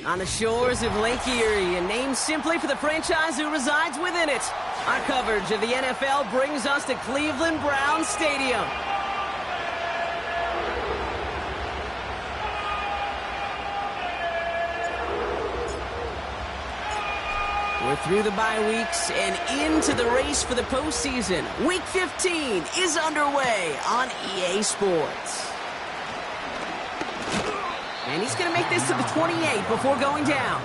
On the shores of Lake Erie, and named simply for the franchise who resides within it. Our coverage of the NFL brings us to Cleveland Browns Stadium. We're through the bye weeks and into the race for the postseason. Week 15 is underway on EA Sports. And he's going to make this to the 28 before going down.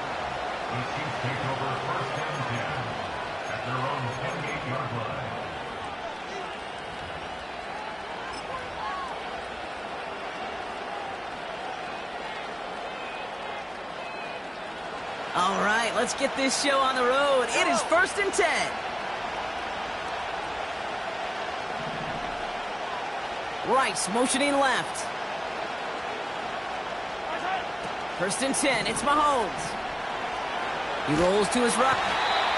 All right, let's get this show on the road. It is 1st and 10. Rice motioning left. 1st and 10, it's Mahomes. He rolls to his right,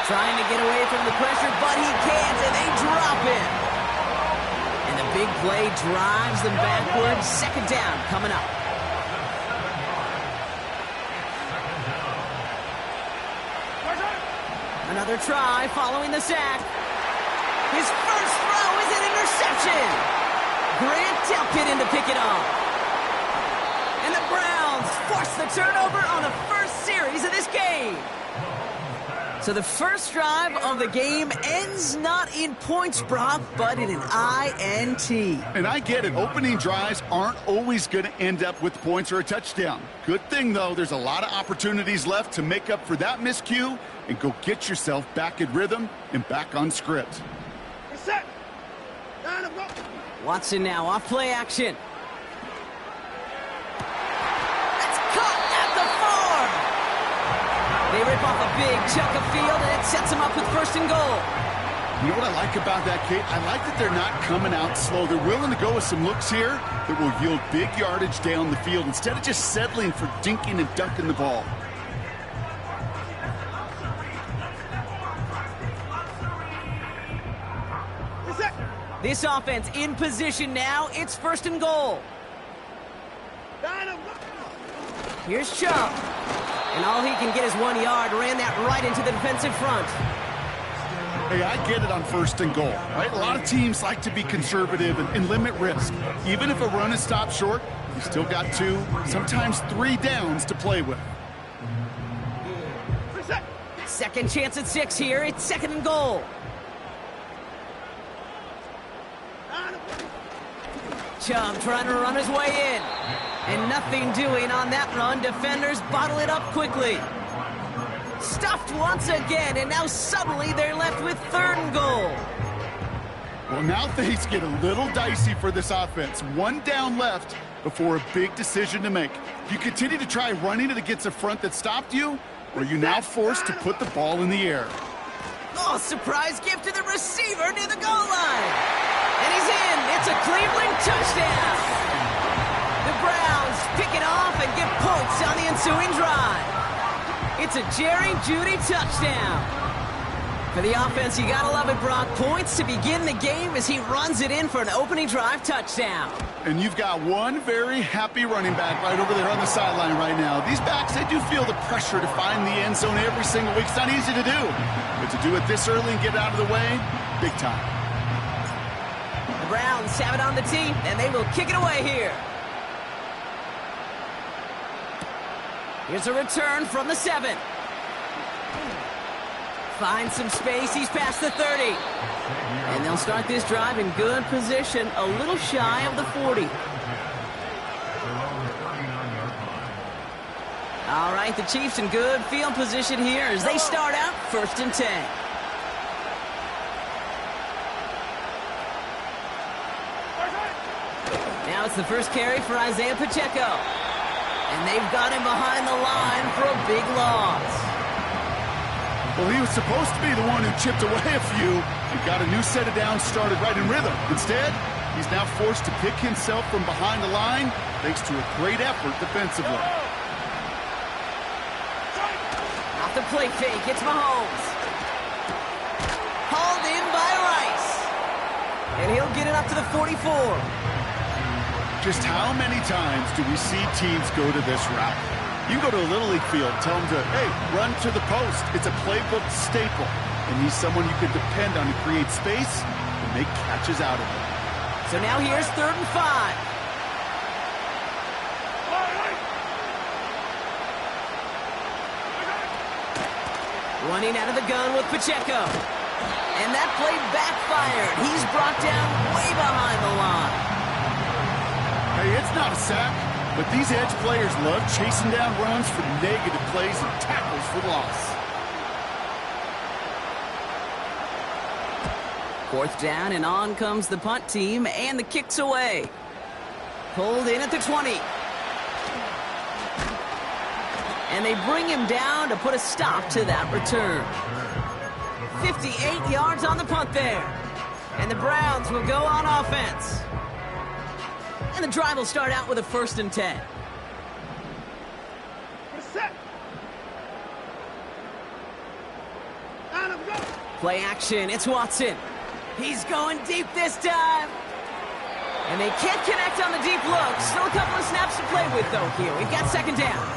trying to get away from the pressure, but he can't, and they drop him. And the big play drives them backwards. 2nd down coming up. Another try following the sack. His first throw is an interception. Grant Delpit in to pick it off. And the Browns force the turnover on the first series of this game. So the first drive of the game ends not in points, Brock, but in an INT. And I get it. Opening drives aren't always going to end up with points or a touchdown. Good thing, though, there's a lot of opportunities left to make up for that miscue and go get yourself back in rhythm and back on script. Set. Watson now off play action. That's caught at the 4. They rip off a big chunk of field, and it sets them up with 1st and goal. You know what I like about that, Kate? I like that they're not coming out slow. They're willing to go with some looks here that will yield big yardage down the field instead of just settling for dinking and dunking the ball. This offense in position now. It's 1st and goal. Here's Chubb. And all he can get is 1 yard. Ran that right into the defensive front. Hey, I get it on 1st and goal, right? A lot of teams like to be conservative and limit risk. Even if a run is stopped short, you still got 2, sometimes 3 downs to play with. 2nd chance at 6 here. It's 2nd and goal. Chubb trying to run his way in. And nothing doing on that run. Defenders bottle it up quickly. Stuffed once again, and now suddenly they're left with 3rd and goal. Well, now things get a little dicey for this offense. 1 down left before a big decision to make. Do you continue to try running it against a front that stopped you, or are you now forced to put the ball in the air? Oh, surprise gift to the receiver near the goal line. And he's in. It's a Cleveland touchdown. The Browns pick it off and get points on the ensuing drive. It's a Jerry Jeudy touchdown. For the offense, you gotta love it, Brock. Points to begin the game as he runs it in for an opening drive touchdown. And you've got one very happy running back right over there on the sideline right now. These backs, they do feel the pressure to find the end zone every single week. It's not easy to do. But to do it this early and get out of the way, big time. The Browns have it on the tee, and they will kick it away here. Here's a return from the 7. Finds some space. He's past the 30. And they'll start this drive in good position, a little shy of the 40. All right, the Chiefs in good field position here as they start out 1st and 10. Now it's the first carry for Isaiah Pacheco. And they've got him behind the line for a big loss. Well, he was supposed to be the one who chipped away a few and got a new set of downs started right in rhythm. Instead, he's now forced to pick himself from behind the line thanks to a great effort defensively. Off the play fake, it's Mahomes. Hauled in by Rice. And he'll get it up to the 44. Just how many times do we see teams go to this route? You go to a Little League field, tell them to, hey, run to the post. It's a playbook staple. And he's someone you can depend on to create space and make catches out of it. So now here's 3rd and 5. Running out of the gun with Pacheco. And that play backfired. He's brought down way behind the line. Hey, it's not a sack, but these edge players love chasing down runs for negative plays and tackles for loss. 4th down, and on comes the punt team, and the kick's away. Pulled in at the 20. And they bring him down to put a stop to that return. 58 yards on the punt there. And the Browns will go on offense. And the drive will start out with a 1st and 10. Play action, it's Watson. He's going deep this time. And they can't connect on the deep look. Still a couple of snaps to play with, though, here. We've got 2nd down.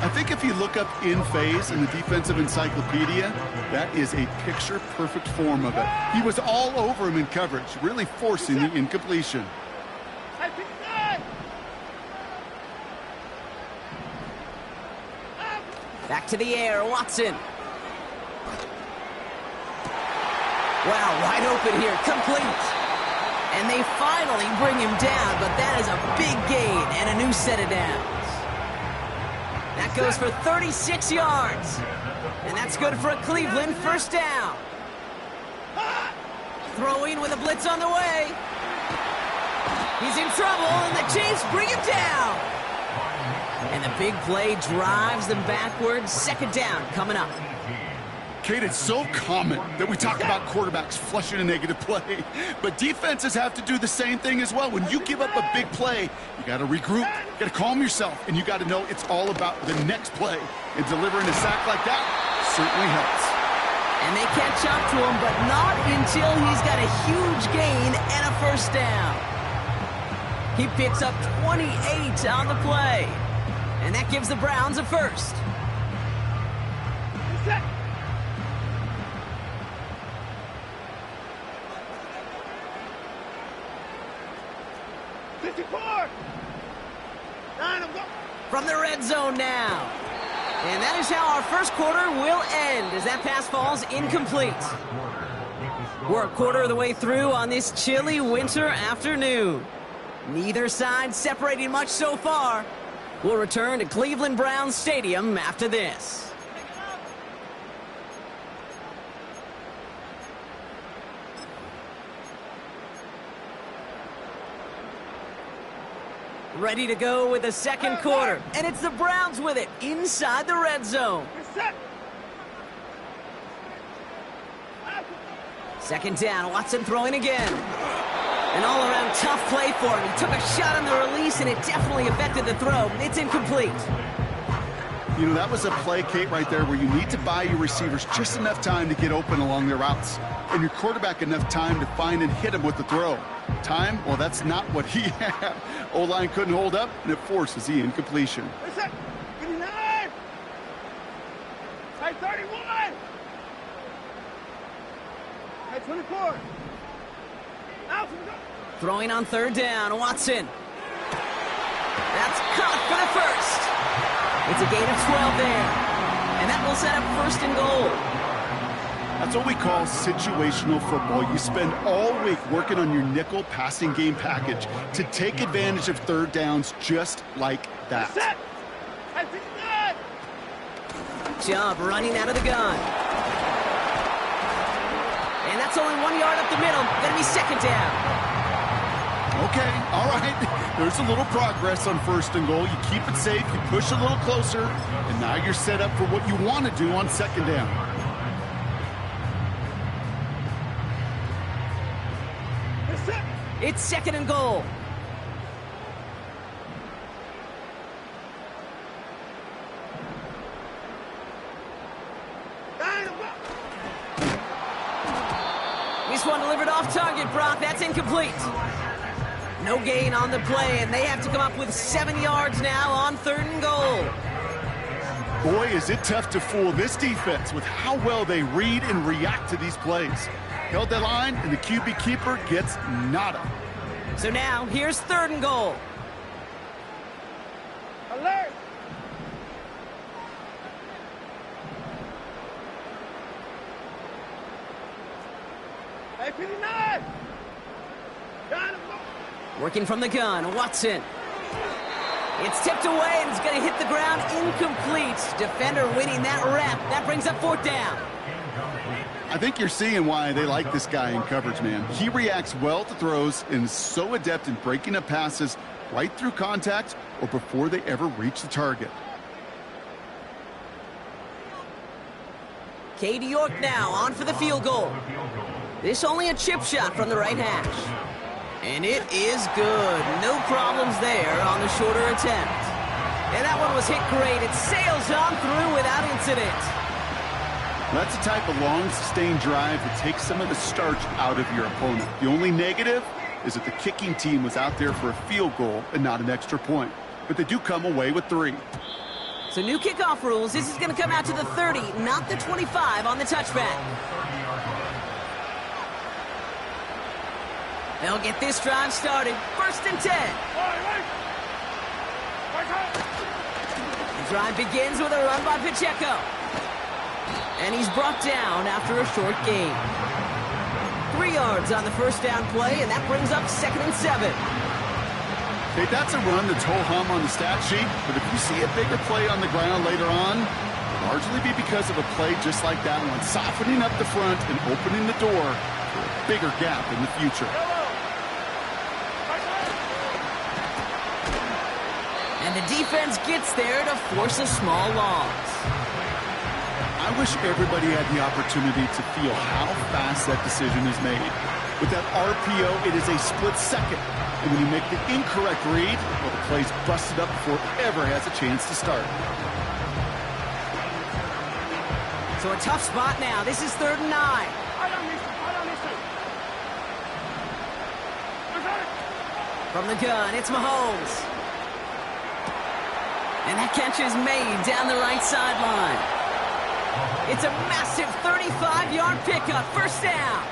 I think if you look up in phase in the defensive encyclopedia, that is a picture-perfect form of it. He was all over him in coverage, really forcing the incompletion. Back to the air, Watson. Wow, wide open here, complete. And they finally bring him down, but that is a big gain and a new set of downs. That goes for 36 yards. And that's good for a Cleveland 1st down. Throwing with a blitz on the way. He's in trouble, and the Chiefs bring him down. And the big play drives them backwards. 2nd down coming up. Kate, it's so common that we talk about quarterbacks flushing a negative play, but defenses have to do the same thing as well. When you give up a big play, you got to regroup, you got to calm yourself, and you got to know it's all about the next play. And delivering a sack like that certainly helps. And they catch up to him, but not until he's got a huge gain and a 1st down. He picks up 28 on the play, and that gives the Browns a 1st. 54. From the red zone now. And that is how our 1st quarter will end as that pass falls incomplete. We're a quarter of the way through on this chilly winter afternoon. Neither side separating much so far. We'll return to Cleveland Browns Stadium after this. Ready to go with the 2nd quarter. And it's the Browns with it inside the red zone. 2nd down, Watson throwing again. An all-around tough play for him. He took a shot on the release, and it definitely affected the throw. It's incomplete. You know, that was a play, Kate, right there where you need to buy your receivers just enough time to get open along their routes, and your quarterback enough time to find and hit him with the throw. Time? Well, that's not what he had. O-line couldn't hold up, and it forces the incompletion. 59. 31. 24. Throwing on 3rd down, Watson. That's caught for the 1st. It's a gain of 12 there. And that will set up 1st and goal. That's what we call situational football. You spend all week working on your nickel passing game package to take advantage of 3rd downs just like that. Chubb running out of the gun. And that's only 1 yard up the middle. Gonna be 2nd down. Okay, all right. There's a little progress on 1st and goal. You keep it safe, you push a little closer, and now you're set up for what you want to do on 2nd down. It's 2nd and goal. This one delivered off target, Brock. That's incomplete. No gain on the play, and they have to come up with 7 yards now on 3rd and goal. Boy, is it tough to fool this defense with how well they read and react to these plays. Held that line, and the QB keeper gets nada. So now, here's 3rd and goal. Alert! Hey, 59! Got him! Working from the gun, Watson. It's tipped away, and it's going to hit the ground incomplete. Defender winning that rep. That brings up 4th down. I think you're seeing why they like this guy in coverage, man. He reacts well to throws and is so adept in breaking up passes right through contact or before they ever reach the target. Katie York now on for the field goal. This only a chip shot from the right hash. And it is good. No problems there on the shorter attempt. And that one was hit great. It sails on through without incident. That's the type of long, sustained drive that takes some of the starch out of your opponent. The only negative is that the kicking team was out there for a field goal and not an extra point. But they do come away with 3. So new kickoff rules. This is going to come out to the 30, not the 25 on the touchback. They'll get this drive started. 1st and 10. The drive begins with a run by Pacheco. And he's brought down after a short gain. 3 yards on the 1st down play, and that brings up 2nd and 7. Okay, that's a run that's ho-hum on the stat sheet, but if you see a bigger play on the ground later on, it'll largely be because of a play just like that one, softening up the front and opening the door for a bigger gap in the future. And the defense gets there to force a small loss. I wish everybody had the opportunity to feel how fast that decision is made. With that RPO, it is a split second. And when you make the incorrect read, well, the play's busted up before it ever has a chance to start. So a tough spot now. This is 3rd and 9. From the gun, it's Mahomes. And that catch is made down the right sideline. It's a massive 35-yard pickup, 1st down.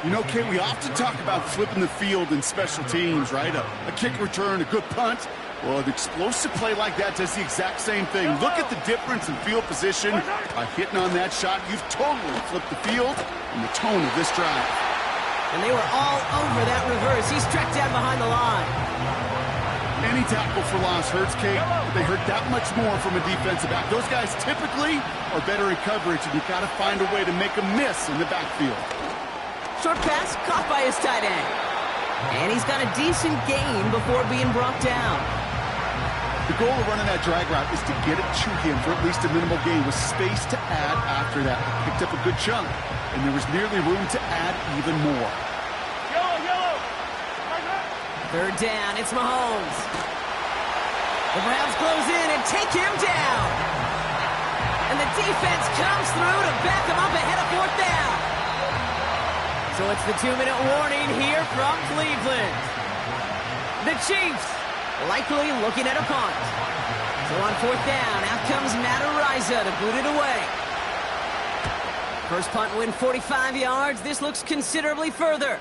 You know, Kate, we often talk about flipping the field in special teams, right? A kick return, a good punt. Well, an explosive play like that does the exact same thing. Look at the difference in field position. By hitting on that shot, you've totally flipped the field and the tone of this drive. And they were all over that reverse. He's tracked down behind the line. Any tackle for loss hurts, Kate, but they hurt that much more from a defensive back. Those guys typically are better in coverage, and you've got to find a way to make a miss in the backfield. Short pass caught by his tight end. And he's got a decent gain before being brought down. The goal of running that drag route is to get it to him for at least a minimal gain with space to add after that. Picked up a good chunk, and there was nearly room to add even more. Yellow! 3rd down, it's Mahomes. The Browns close in and take him down. And the defense comes through to back him up ahead of 4th down. So it's the 2-minute warning here from Cleveland. The Chiefs likely looking at a punt. So on 4th down, out comes Matt Ariza to boot it away. First punt win 45 yards. This looks considerably further.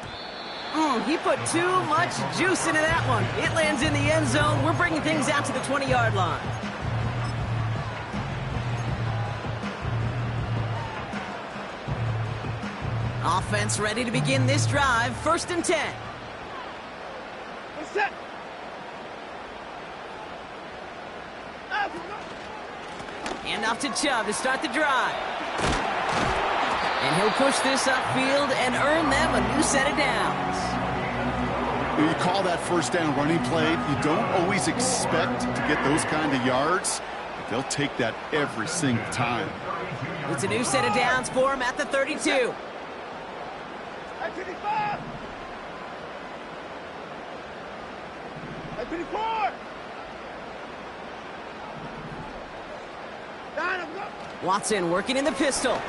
He put too much juice into that one. It lands in the end zone. We're bringing things out to the 20-yard line. Offense ready to begin this drive. 1st and 10. What's that? And off to Chubb to start the drive. And he'll push this upfield and earn them a new set of downs. You call that 1st down running play. You don't always expect to get those kind of yards, but they'll take that every single time. It's a new set of downs for him at the 32. At 55! At 54! Watson working in the pistol.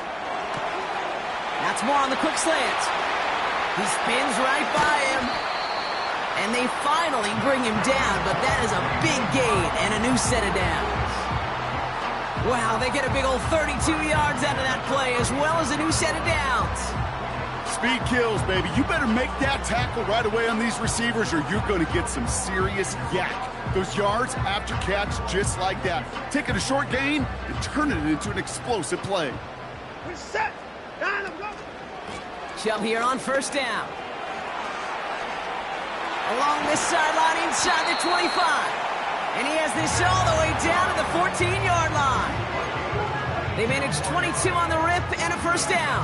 That's more on the quick slant. He spins right by him. And they finally bring him down, but that is a big gain and a new set of downs. Wow, they get a big old 32 yards out of that play, as well as a new set of downs. Speed kills, baby. You better make that tackle right away on these receivers, or you're going to get some serious yak. Those yards after catch, just like that. Taking a short gain and turning it into an explosive play. Reset. Line up, go. Chubb here on first down. Along this sideline inside the 25. And he has this all the way down to the 14-yard line. They managed 22 on the rip and a first down.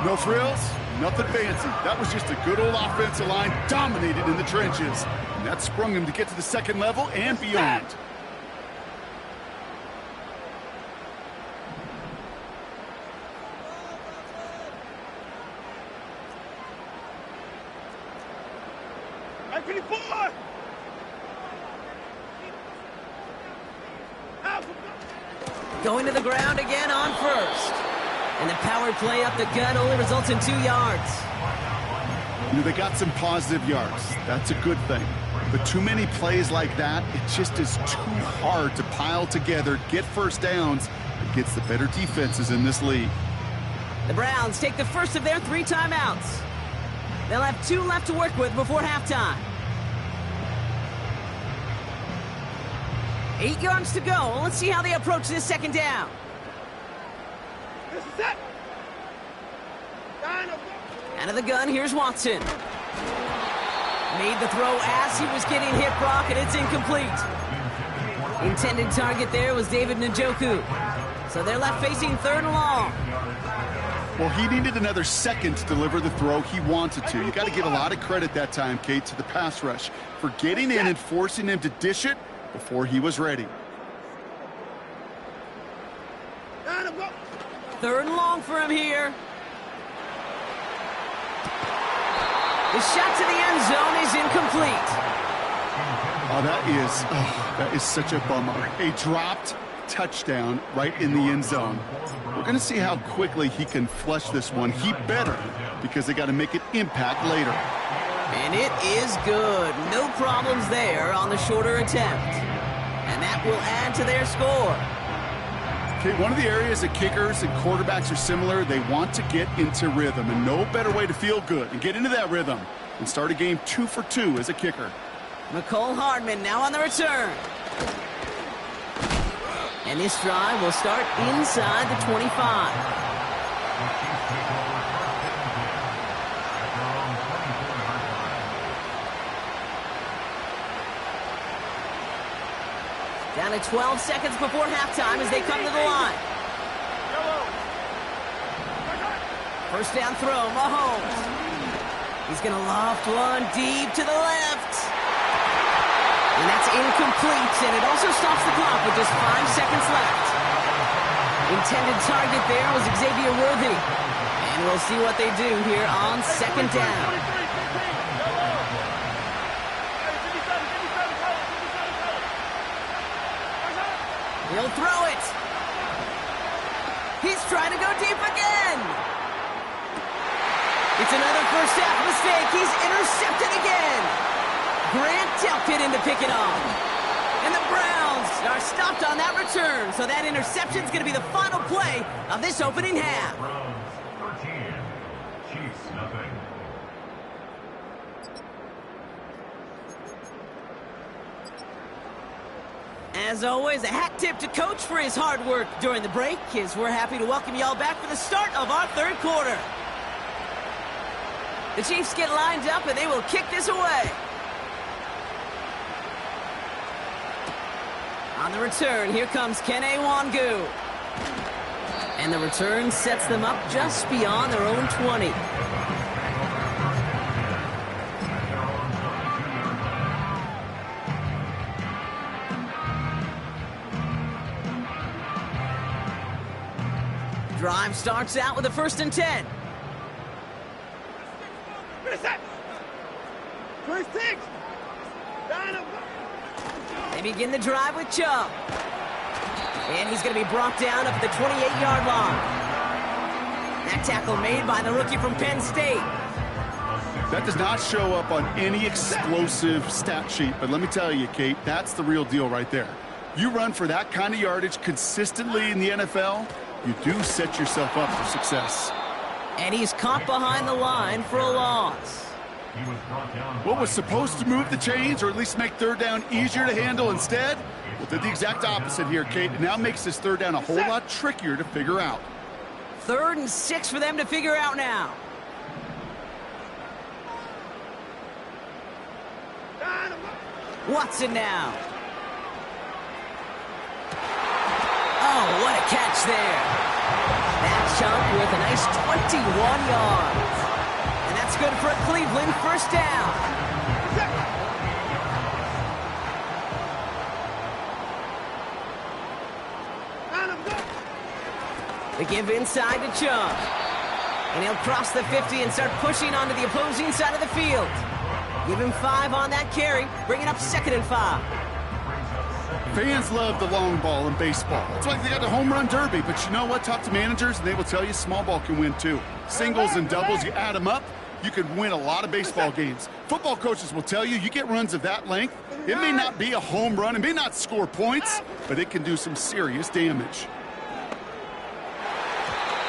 No frills, nothing fancy. That was just a good old offensive line dominated in the trenches. And that sprung him to get to the second level and beyond. Going to the ground again on first. And the power play up the gut only results in 2 yards. You know, they got some positive yards. That's a good thing. But too many plays like that, it just is too hard to pile together, get first downs, against the better defenses in this league. The Browns take the first of their 3 timeouts. They'll have 2 left to work with before halftime. 8 yards to go. Let's see how they approach this second down. This is it. Line up, go. Out of the gun, here's Watson. Made the throw as he was getting hit, Brock, and it's incomplete. Intended target there was David Njoku. So they're left facing 3rd and long. Well, he needed another second to deliver the throw he wanted to. You got to give a lot of credit that time, Kate, to the pass rush for getting in and forcing him to dish it before he was ready. 3rd and long for him here. The shot to the end zone is incomplete. Oh, that is such a bummer. A dropped touchdown right in the end zone. We're going to see how quickly he can flush this one. He better, because they got to make it impact later. And it is good. No problems there on the shorter attempt. And that will add to their score. Okay, one of the areas that kickers and quarterbacks are similar, they want to get into rhythm, and no better way to feel good and get into that rhythm and start a game 2 for 2 as a kicker. McCole Hardman now on the return. And this drive will start inside the 25. Down to 12 seconds before halftime as they come to the line. First down throw, Mahomes. He's going to loft one deep to the left. And that's incomplete, and it also stops the clock with just 5 seconds left. Intended target there was Xavier Worthy. And we'll see what they do here on second down. He'll throw it. He's trying to go deep again. It's another first half mistake. He's intercepted again. Grant Delpit in to pick it off. And the Browns are stopped on that return. So that interception's going to be the final play of this opening half. Browns 13, Chiefs nothing. As always, a hat tip to Coach for his hard work during the break, as we're happy to welcome y'all back for the start of our 3rd quarter. The Chiefs get lined up, and they will kick this away. On the return, here comes Kene Wangu. And the return sets them up just beyond their own 20. Drive starts out with a 1st and 10. Reset. 26. Line up, go. They begin the drive with Chubb. And he's going to be brought down up at the 28-yard line. That tackle made by the rookie from Penn State. That does not show up on any explosive stat sheet, but let me tell you, Kate, that's the real deal right there. You run for that kind of yardage consistently in the NFL, you do set yourself up for success. And he's caught behind the line for a loss. What was supposed to move the chains, or at least make third down easier to handle instead? Well, did the exact opposite here, Kate. It now makes this third down a whole lot trickier to figure out. 3rd and 6 for them to figure out now. Watson now. Oh, what a catch there. That chunk with a nice 21 yards. And that's good for a Cleveland first down. They give inside to Chubb. And he'll cross the 50 and start pushing onto the opposing side of the field. Give him 5 on that carry. Bring it up 2nd and 5. Fans love the long ball in baseball. It's like they got the home run derby, but you know what? Talk to managers, and they will tell you small ball can win too. Singles and doubles, you add them up, you could win a lot of baseball games. Football coaches will tell you, you get runs of that length, it may not be a home run, it may not score points, but it can do some serious damage.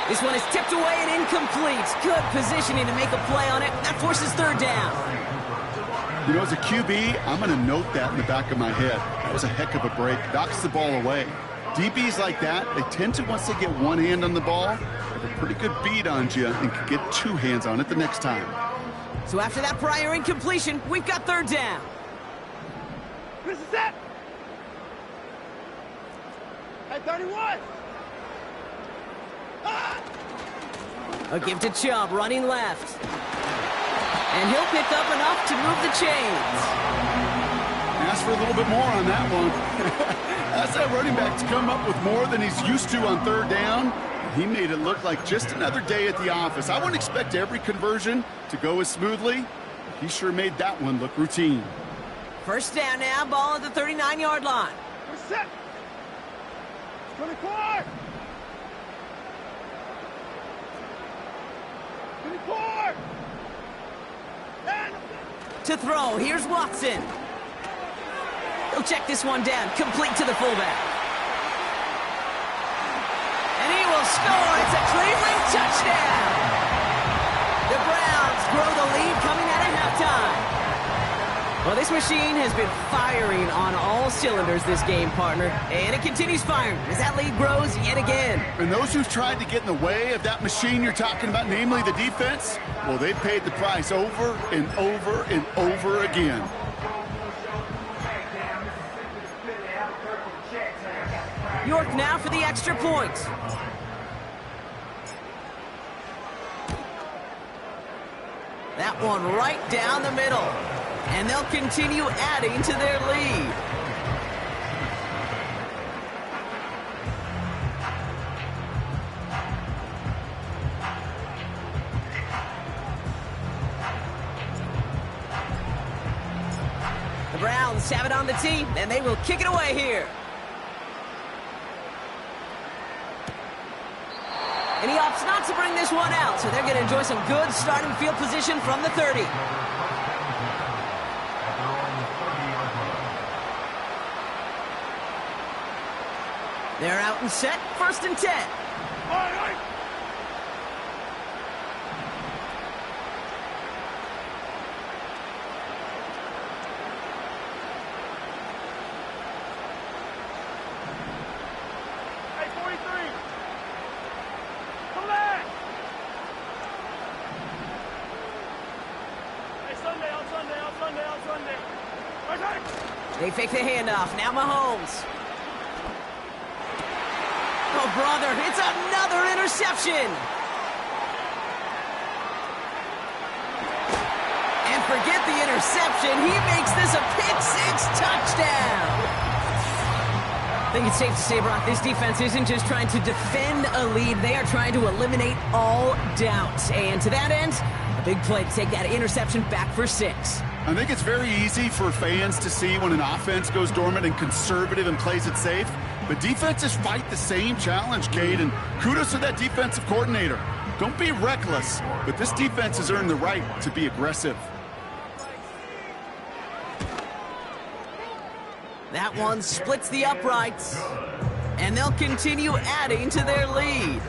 This one is tipped away and incomplete. Good positioning to make a play on it. That forces 3rd down. You know, as a QB, I'm going to note that in the back of my head. That was a heck of a break. Knocks the ball away. DBs like that, they tend to, once they get one hand on the ball, have a pretty good beat on you and can get 2 hands on it the next time. So after that prior incompletion, we've got 3rd down. This is it. At 31. A give to Chubb, running left. And he'll pick up enough to move the chains. Ask for a little bit more on that one. That's that running back to come up with more than he's used to on 3rd down. He made it look like just another day at the office. I wouldn't expect every conversion to go as smoothly. He sure made that one look routine. First down now, ball at the 39-yard line. We're set. 24. 24. To throw, here's Watson. He'll check this one down, complete to the fullback. And he will score. It's a Cleveland touchdown. The Browns grow the lead coming out of halftime. Well, this machine has been firing on all cylinders this game, partner. And it continues firing as that lead grows yet again. And those who've tried to get in the way of that machine you're talking about, namely the defense, well, they've paid the price over and over and over again. York now for the extra point. That one right down the middle. And they'll continue adding to their lead. The Browns have it on the tee, and they will kick it away here. And he opts not to bring this one out, so they're going to enjoy some good starting field position from the 30. They're out and set, 1st and 10. Hey, 43. Come back. Hey, Sunday, on Sunday, on Sunday, on Sunday. Okay. They fake the handoff. Now Mahomes. Oh, brother, it's another interception. And forget the interception. He makes this a pick-6 touchdown. I think it's safe to say, Brock, this defense isn't just trying to defend a lead. They are trying to eliminate all doubt. And to that end, a big play to take that interception back for 6. I think it's very easy for fans to see when an offense goes dormant and conservative and plays it safe. But defenses fight the same challenge, Cade, and kudos to that defensive coordinator. Don't be reckless, but this defense has earned the right to be aggressive. That one splits the uprights, and they'll continue adding to their lead.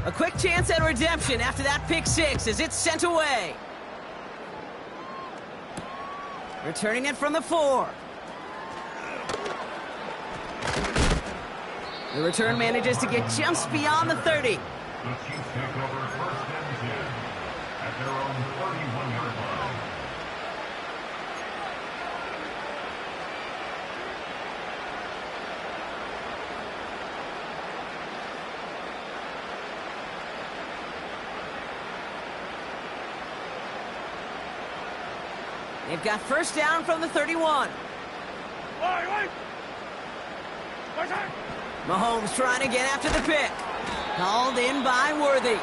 A quick chance at redemption after that pick six as it's sent away. Returning it from the 4. The return manages to get just beyond the 30. The Chiefs take over first and 10 at their own 31-yard line. They've got first down from the 31. Mahomes trying to get after the pick. Called in by Worthy.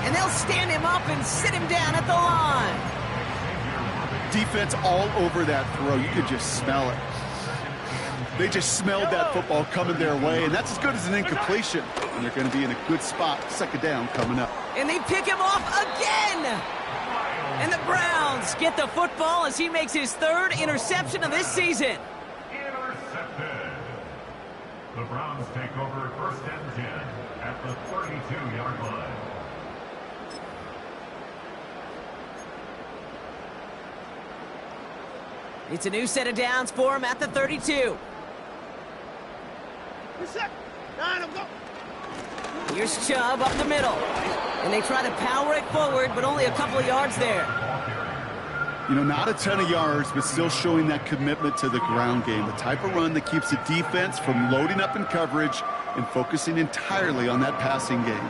And they'll stand him up and sit him down at the line. Defense all over that throw. You could just smell it. They just smelled that football coming their way, and that's as good as an incompletion. And they're going to be in a good spot. Second down coming up. And they pick him off again. And the Browns get the football as he makes his 3rd interception of this season. Intercepted. The Browns take over first and 10 at the 32-yard line. It's a new set of downs for him at the 32. Here's Chubb up the middle. And they try to power it forward, but only a couple of yards there. You know, not a ton of yards, but still showing that commitment to the ground game. The type of run that keeps the defense from loading up in coverage and focusing entirely on that passing game.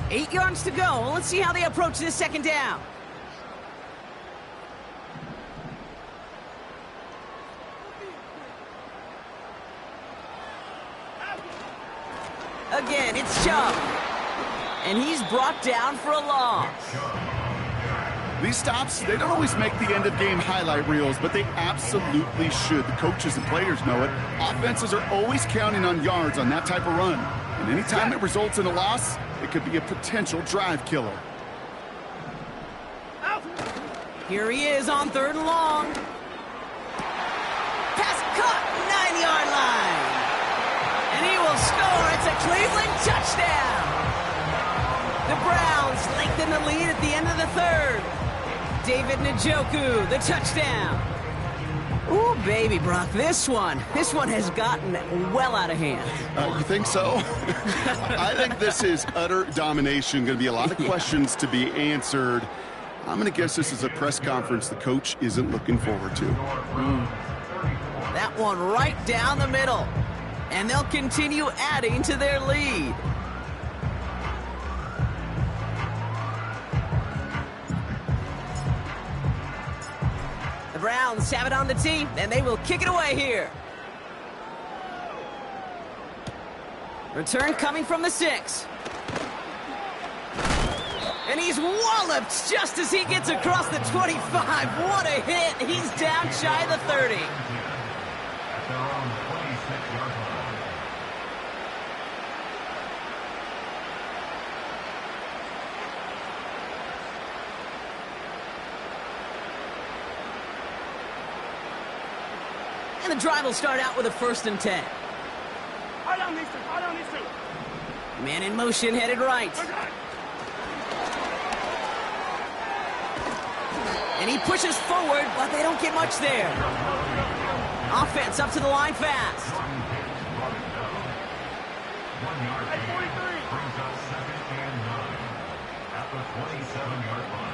8 yards to go. Let's see how they approach this second down. Again, it's Chubb. And he's brought down for a loss. These stops, they don't always make the end-of-game highlight reels, but they absolutely should. The coaches and players know it. Offenses are always counting on yards on that type of run. And anytime it results in a loss, it could be a potential drive killer. Here he is on 3rd and long. Pass caught, 9-yard line. And he will score. It's a Cleveland touchdown. The Browns lengthen the lead at the end of the 3rd. David Njoku, the touchdown. Ooh, baby, Brock, this one has gotten well out of hand. You think so? I think this is utter domination. Going to be a lot of questions to be answered. I'm going to guess this is a press conference the coach isn't looking forward to. That one right down the middle. And they'll continue adding to their lead. The Browns have it on the tee, and they will kick it away here. Return coming from the 6. And he's walloped just as he gets across the 25. What a hit. He's down shy of the 30. And the drive will start out with a 1st and 10. Man in motion, headed right. And he pushes forward, but they don't get much there. Offense up to the line fast. 1 yard gain brings up 2nd and 9 at the 27-yard line.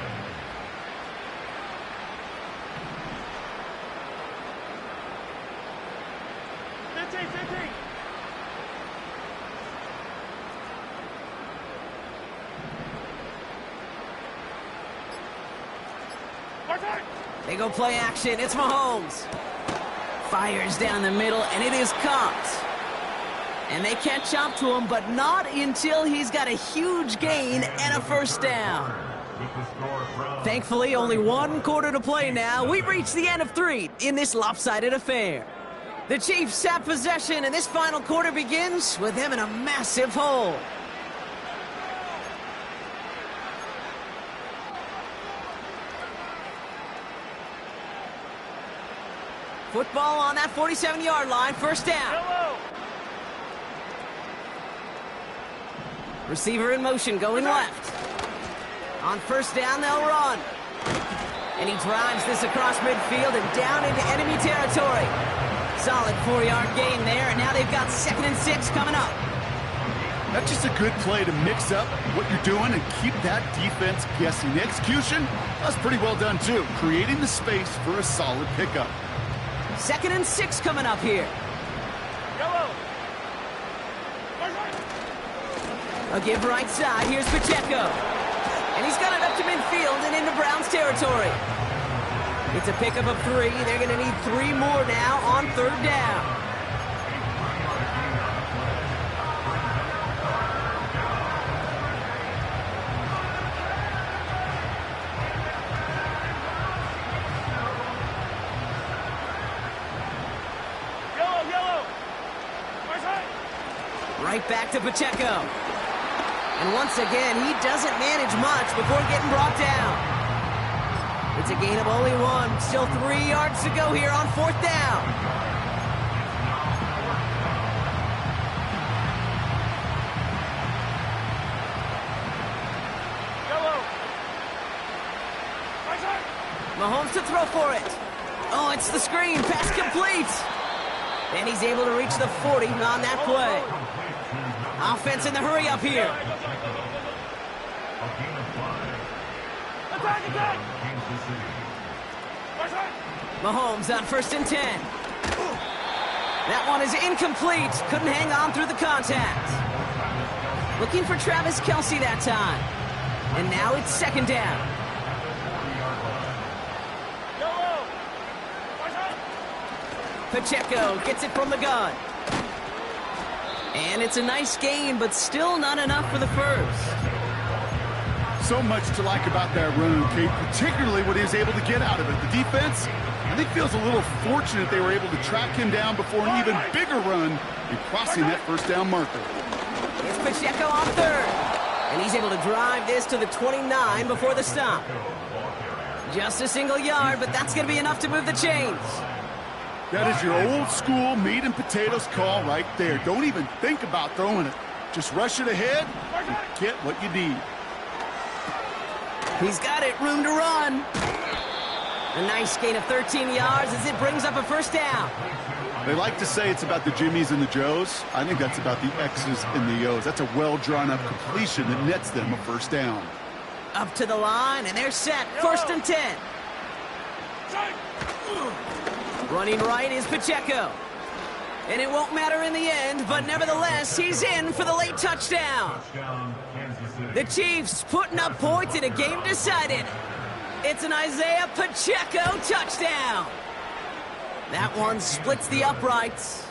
They go play action. It's Mahomes. Fires down the middle, and it is caught. And they catch up to him, but not until he's got a huge gain and a first down. Thankfully, only one quarter to play now. We've reached the end of 3 in this lopsided affair. The Chiefs have possession, and this final quarter begins with them in a massive hole. Football on that 47-yard line, first down. Yellow. Receiver in motion, going left. On first down, they'll run. And he drives this across midfield and down into enemy territory. Solid 4-yard gain there, and now they've got 2nd and 6 coming up. That's just a good play to mix up what you're doing and keep that defense guessing. The execution, that's pretty well done too, creating the space for a solid pickup. 2nd and 6 coming up here. Yellow. A give right side. Here's Pacheco. And he's got it up to midfield and into Browns territory. It's a pickup of 3. They're going to need 3 more now on 3rd down. Yellow. Right back to Pacheco. And once again, he doesn't manage much before getting brought down. It's a gain of only 1. Still 3 yards to go here on 4th down. Yellow. Mahomes to throw for it. Oh, it's the screen. Pass complete. And he's able to reach the 40 on that play. Offense in the hurry up here. Attack. Mahomes on 1st and 10. That one is incomplete. Couldn't hang on through the contact. Looking for Travis Kelce that time. And now it's 2nd down. Yellow. Pacheco gets it from the gun. And it's a nice gain, but still not enough for the first. So much to like about that run, Kate, particularly what he was able to get out of it. The defense, I think, feels a little fortunate they were able to track him down before an even bigger run in crossing that first down marker. It's Pacheco on 3rd. And he's able to drive this to the 29 before the stop. Just a single yard, but that's going to be enough to move the chains. That is your old school meat and potatoes call right there. Don't even think about throwing it. Just rush it ahead and get what you need. He's got it, room to run. A nice gain of 13 yards as it brings up a first down. They like to say it's about the Jimmies and the Joes. I think that's about the X's and the O's. That's a well-drawn-up completion that nets them a first down. Up to the line, and they're set. 1st and 10. Running right is Pacheco. And it won't matter in the end, but nevertheless, he's in for the late touchdown. The Chiefs putting up points in a game decided. It's an Isaiah Pacheco touchdown. That one splits the uprights.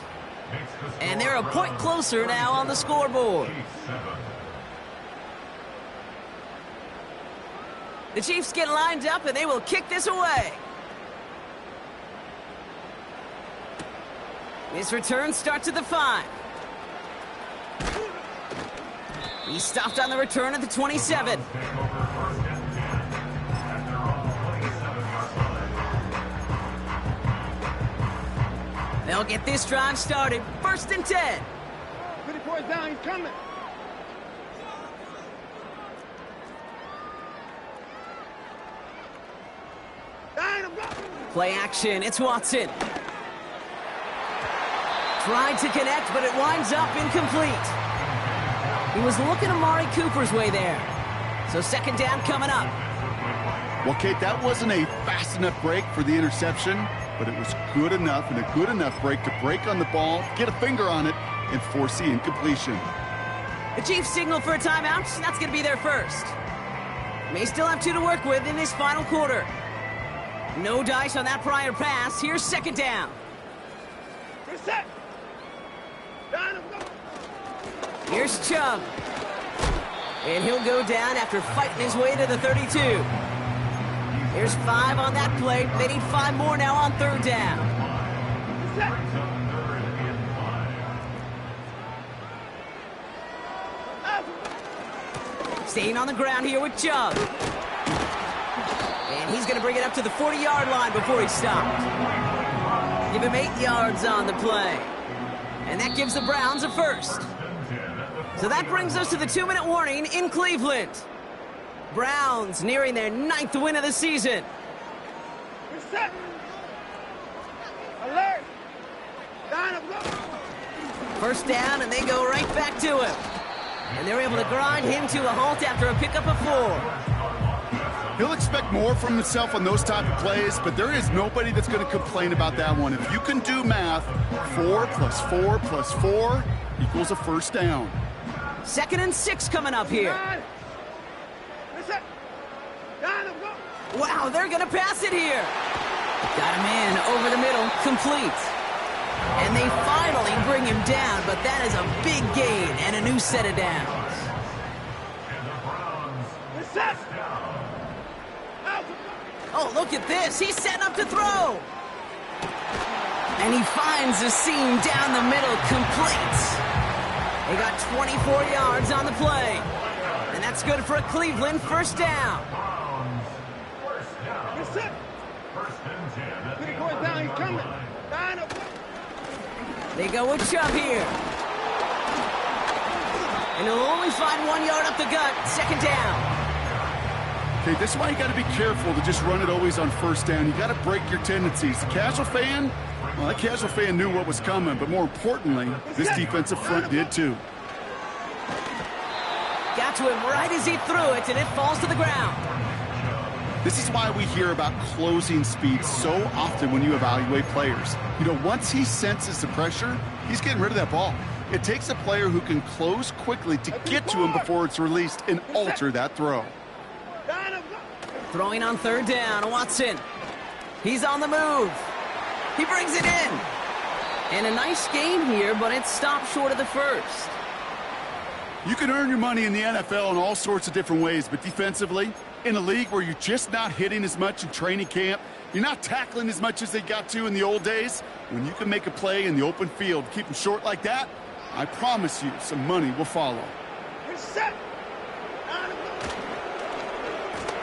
And they're a point closer now on the scoreboard. The Chiefs get lined up, and they will kick this away. His return starts at the 5. He's stopped on the return at the 27. They'll get this drive started. 1st and 10. 54 is down. He's coming. Play action. It's Watson. Tried to connect, but it winds up incomplete. He was looking Amari Cooper's way there. So 2nd down coming up. Well, Kate, that wasn't a fast enough break for the interception, but it was good enough and a good enough break to break on the ball, get a finger on it, and force the incompletion. The Chiefs signal for a timeout. That's going to be their first. May still have 2 to work with in this final quarter. No dice on that prior pass. Here's 2nd down. Reset. Down and go. Here's Chubb. And he'll go down after fighting his way to the 32. There's 5 on that play. They need 5 more now on 3rd down. Reset. Out. Staying on the ground here with Chubb. And he's going to bring it up to the 40-yard line before he stopped. Give him 8 yards on the play. And that gives the Browns a first. So that brings us to the 2-minute warning in Cleveland. Browns nearing their 9th win of the season. Reset. Alert. Down and go. First down, and they go right back to him. And they're able to grind him to a halt after a pickup of 4. He'll expect more from himself on those type of plays, but there is nobody that's going to complain about that one. If you can do math, 4 plus 4 plus 4 equals a first down. 2nd and 6 coming up here. Reset. Down and go. Wow, they're going to pass it here. Got him in over the middle, complete. And they finally bring him down, but that is a big gain and a new set of downs. Reset. Out. Oh, look at this. He's setting up to throw. And he finds the seam down the middle, complete. They got 24 yards on the play. And that's good for a Cleveland first down. Reset. Put it going down. He's coming. Down and go. They go with Chubb here. And he'll only find 1 yard up the gut. 2nd down. Okay, this is why you got to be careful to just run it always on first down. You got to break your tendencies. The casual fan, well, that casual fan knew what was coming, but more importantly, this defensive front did too. Got to him right as he threw it, and it falls to the ground. This is why we hear about closing speed so often when you evaluate players. You know, once he senses the pressure, he's getting rid of that ball. It takes a player who can close quickly to get to him before it's released and alter that throw. Down and go. Throwing on 3rd down, Watson. He's on the move. He brings it in. And a nice gain here, but it stopped short of the first. You can earn your money in the NFL in all sorts of different ways, but defensively, in a league where you're just not hitting as much in training camp, you're not tackling as much as they got to in the old days, when you can make a play in the open field, keep them short like that, I promise you some money will follow. Reset. Down and go.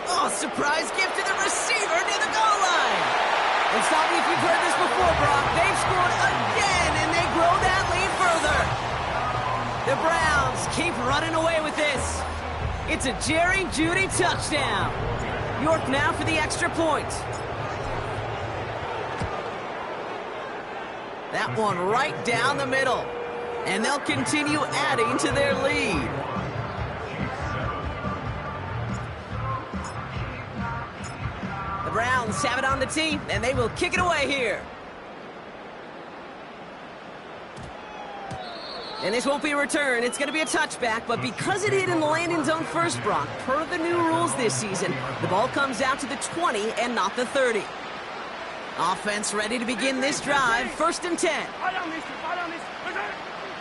Oh, surprise gift to the receiver near the goal line. And stop me if you've heard this before, Brock. They've scored again, and they grow that lead further. The Browns keep running away with this. It's a Jerry Jeudy touchdown. York now for the extra point. That one right down the middle. And they'll continue adding to their lead. The Browns have it on the tee, and they will kick it away here. And this won't be a return. It's going to be a touchback, but because it hit in the landing zone first, Brock, per the new rules this season, the ball comes out to the 20 and not the 30. Offense ready to begin this drive. 1st and 10.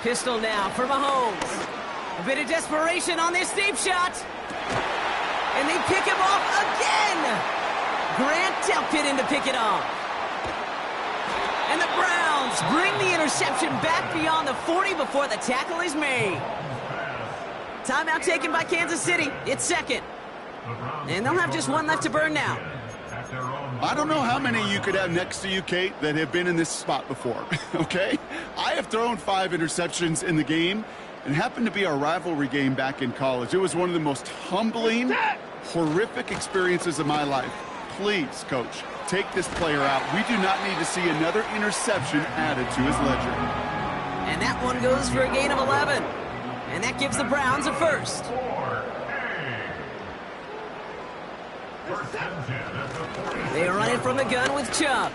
Pistol now for Mahomes. A bit of desperation on this deep shot. And they pick him off again. Grant Delpit in to pick it off. And the Browns bring the interception back beyond the 40 before the tackle is made. Timeout taken by Kansas City. It's 2nd. And they'll have just 1 left to burn now. I don't know how many you could have next to you, Kate, that have been in this spot before, okay? I have thrown 5 interceptions in the game, and happened to be our rivalry game back in college. It was one of the most humbling, horrific experiences of my life. Please, Coach, take this player out. We do not need to see another interception added to his ledger. And that one goes for a gain of 11. And that gives the Browns a first. They run it from the gun with Chubb.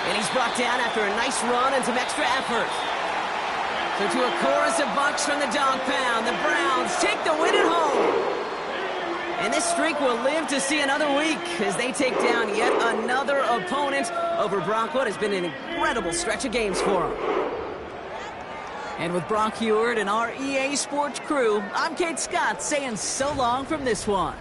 And he's brought down after a nice run and some extra effort. So to a chorus of bucks from the dog pound, the Browns take the win at home. And this streak will live to see another week as they take down yet another opponent over Brock. What has been an incredible stretch of games for them. And with Brock Heward and our EA Sports crew, I'm Kate Scott saying so long from this one.